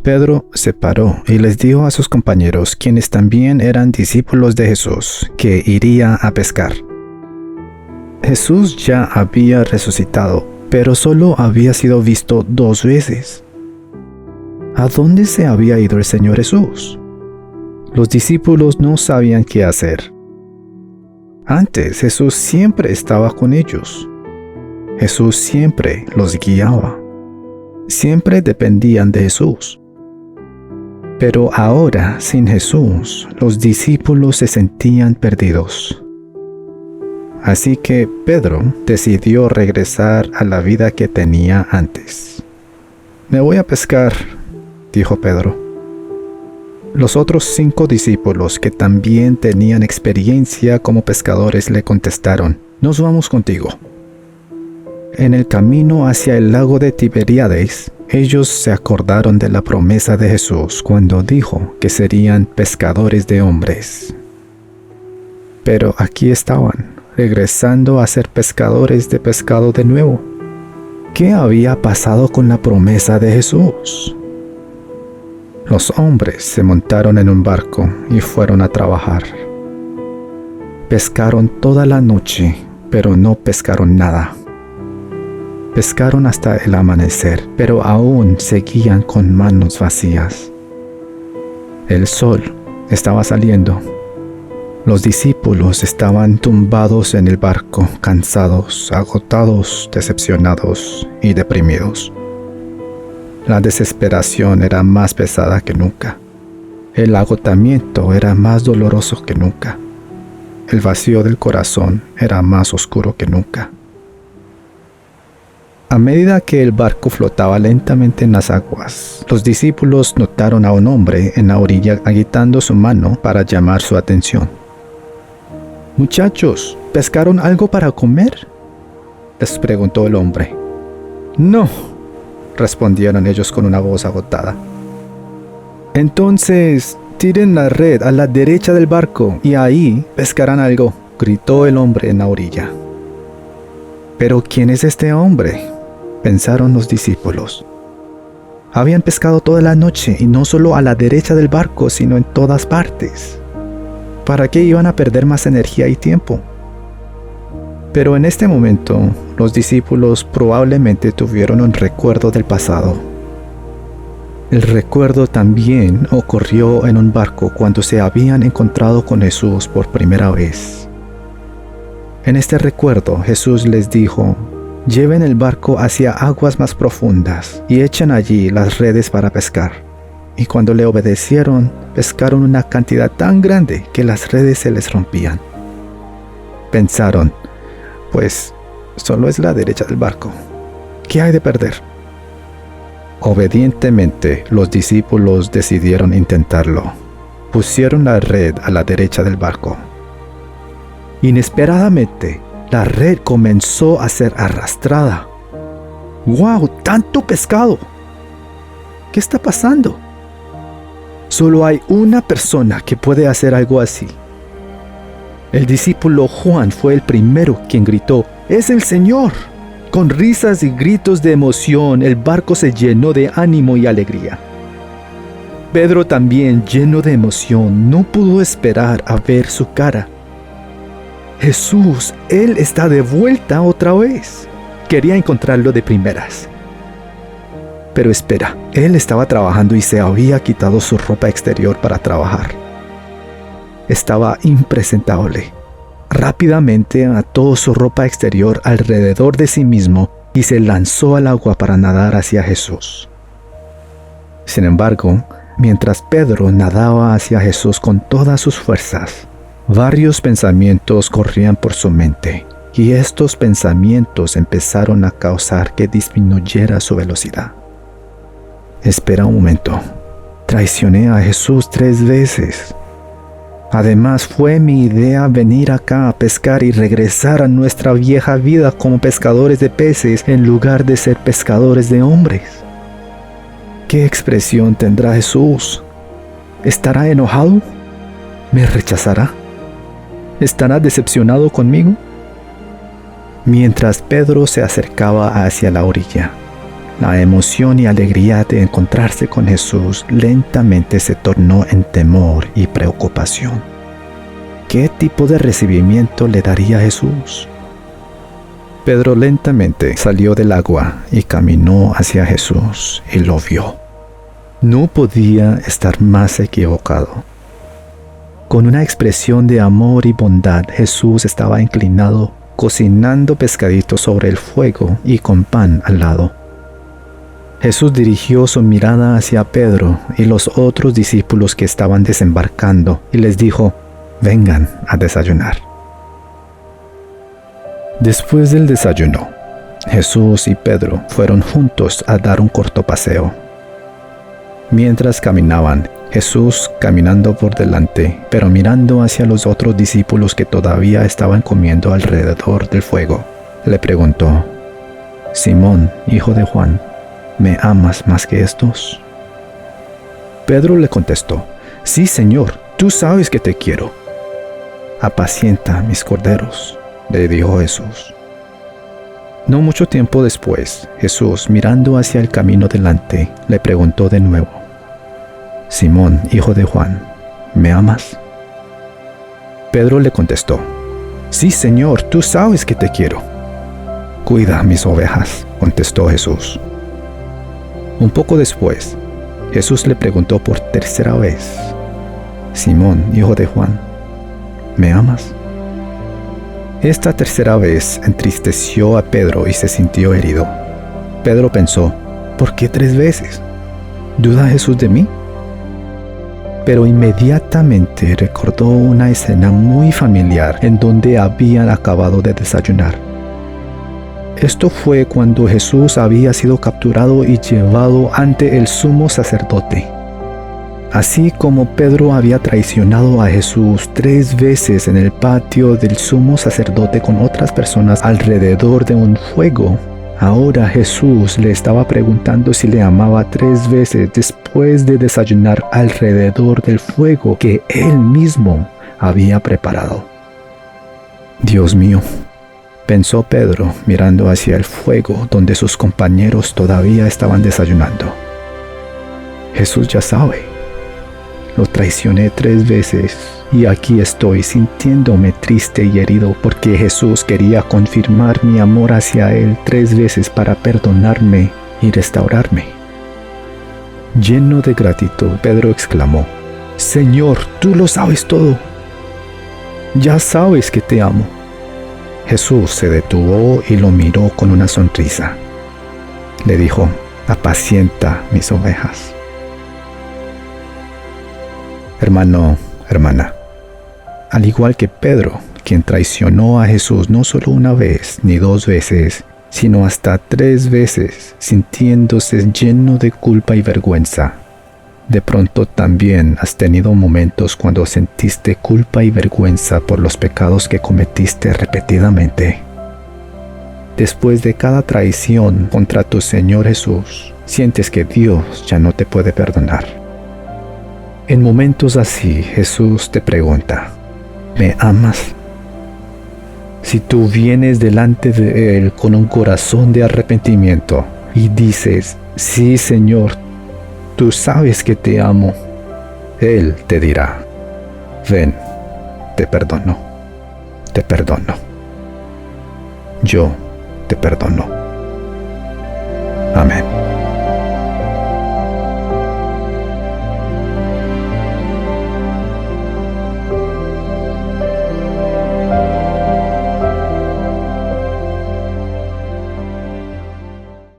Pedro se paró y les dijo a sus compañeros, quienes también eran discípulos de Jesús, que iría a pescar. Jesús ya había resucitado, pero solo había sido visto 2 veces. ¿A dónde se había ido el Señor Jesús? Los discípulos no sabían qué hacer. Antes Jesús siempre estaba con ellos. Jesús siempre los guiaba. Siempre dependían de Jesús. Pero ahora, sin Jesús, los discípulos se sentían perdidos. Así que Pedro decidió regresar a la vida que tenía antes. «Me voy a pescar», dijo Pedro. Los otros 5 discípulos, que también tenían experiencia como pescadores, le contestaron: «Nos vamos contigo». En el camino hacia el lago de Tiberíades, ellos se acordaron de la promesa de Jesús cuando dijo que serían pescadores de hombres. Pero aquí estaban, regresando a ser pescadores de pescado de nuevo. ¿Qué había pasado con la promesa de Jesús? Los hombres se montaron en un barco y fueron a trabajar. Pescaron toda la noche, pero no pescaron nada. Pescaron hasta el amanecer, pero aún seguían con manos vacías. El sol estaba saliendo. Los discípulos estaban tumbados en el barco, cansados, agotados, decepcionados y deprimidos. La desesperación era más pesada que nunca. El agotamiento era más doloroso que nunca. El vacío del corazón era más oscuro que nunca. A medida que el barco flotaba lentamente en las aguas, los discípulos notaron a un hombre en la orilla agitando su mano para llamar su atención. «Muchachos, ¿pescaron algo para comer?», les preguntó el hombre. «No», respondieron ellos con una voz agotada. «Entonces, tiren la red a la derecha del barco y ahí pescarán algo», gritó el hombre en la orilla. «¿Pero quién es este hombre?», pensaron los discípulos. Habían pescado toda la noche y no solo a la derecha del barco, sino en todas partes. ¿Para qué iban a perder más energía y tiempo? Pero en este momento, los discípulos probablemente tuvieron un recuerdo del pasado. El recuerdo también ocurrió en un barco cuando se habían encontrado con Jesús por primera vez. En este recuerdo, Jesús les dijo: «Lleven el barco hacia aguas más profundas y echen allí las redes para pescar». Y cuando le obedecieron, pescaron una cantidad tan grande que las redes se les rompían. Pensaron: «Pues solo es la derecha del barco. ¿Qué hay de perder?». Obedientemente, los discípulos decidieron intentarlo. Pusieron la red a la derecha del barco. Inesperadamente, la red comenzó a ser arrastrada. ¡Wow! ¡Tanto pescado! ¿Qué está pasando? Solo hay una persona que puede hacer algo así. El discípulo Juan fue el primero quien gritó: «¡Es el Señor!». Con risas y gritos de emoción, el barco se llenó de ánimo y alegría. Pedro también, lleno de emoción, no pudo esperar a ver su cara. Jesús, Él está de vuelta otra vez. Quería encontrarlo de primeras. Pero espera, Él estaba trabajando y se había quitado su ropa exterior para trabajar. Estaba impresentable. Rápidamente ató su ropa exterior alrededor de sí mismo y se lanzó al agua para nadar hacia Jesús. Sin embargo, mientras Pedro nadaba hacia Jesús con todas sus fuerzas, varios pensamientos corrían por su mente, y estos pensamientos empezaron a causar que disminuyera su velocidad. Espera un momento. Traicioné a Jesús 3 veces. Además, fue mi idea venir acá a pescar y regresar a nuestra vieja vida como pescadores de peces en lugar de ser pescadores de hombres. ¿Qué expresión tendrá Jesús? ¿Estará enojado? ¿Me rechazará? ¿Estará decepcionado conmigo? Mientras Pedro se acercaba hacia la orilla, la emoción y alegría de encontrarse con Jesús lentamente se tornó en temor y preocupación. ¿Qué tipo de recibimiento le daría Jesús? Pedro lentamente salió del agua y caminó hacia Jesús y lo vio. No podía estar más equivocado. Con una expresión de amor y bondad, Jesús estaba inclinado, cocinando pescaditos sobre el fuego y con pan al lado. Jesús dirigió su mirada hacia Pedro y los otros discípulos que estaban desembarcando y les dijo: «Vengan a desayunar». Después del desayuno, Jesús y Pedro fueron juntos a dar un corto paseo. Mientras caminaban, Jesús caminando por delante, pero mirando hacia los otros discípulos que todavía estaban comiendo alrededor del fuego, le preguntó: «Simón, hijo de Juan, ¿me amas más que estos?». Pedro le contestó: «Sí, Señor, tú sabes que te quiero». «Apacienta mis corderos», le dijo Jesús. No mucho tiempo después, Jesús, mirando hacia el camino delante, le preguntó de nuevo: «Simón, hijo de Juan, ¿me amas?». Pedro le contestó: «Sí, Señor, tú sabes que te quiero». «Cuida mis ovejas», contestó Jesús. Un poco después, Jesús le preguntó por tercera vez: «Simón, hijo de Juan, ¿me amas?». Esta tercera vez entristeció a Pedro y se sintió herido. Pedro pensó: «¿Por qué 3 veces? ¿Duda Jesús de mí?». Pero inmediatamente recordó una escena muy familiar en donde habían acabado de desayunar. Esto fue cuando Jesús había sido capturado y llevado ante el sumo sacerdote. Así como Pedro había traicionado a Jesús 3 veces en el patio del sumo sacerdote con otras personas alrededor de un fuego, ahora Jesús le estaba preguntando si le amaba 3 veces después de desayunar alrededor del fuego que él mismo había preparado. «Dios mío», pensó Pedro mirando hacia el fuego donde sus compañeros todavía estaban desayunando. «Jesús ya sabe. Lo traicioné 3 veces y aquí estoy sintiéndome triste y herido porque Jesús quería confirmar mi amor hacia Él 3 veces para perdonarme y restaurarme». Lleno de gratitud, Pedro exclamó: «Señor, tú lo sabes todo. Ya sabes que te amo». Jesús se detuvo y lo miró con una sonrisa. Le dijo: «Apacienta mis ovejas». Hermano, hermana, al igual que Pedro, quien traicionó a Jesús no solo una vez ni 2 veces, sino hasta 3 veces, sintiéndose lleno de culpa y vergüenza, de pronto también has tenido momentos cuando sentiste culpa y vergüenza por los pecados que cometiste repetidamente. Después de cada traición contra tu Señor Jesús, sientes que Dios ya no te puede perdonar. En momentos así, Jesús te pregunta: ¿me amas? Si tú vienes delante de Él con un corazón de arrepentimiento y dices: «Sí, Señor, tú sabes que te amo», Él te dirá: «Ven, te perdono, te perdono. Yo te perdono». Amén.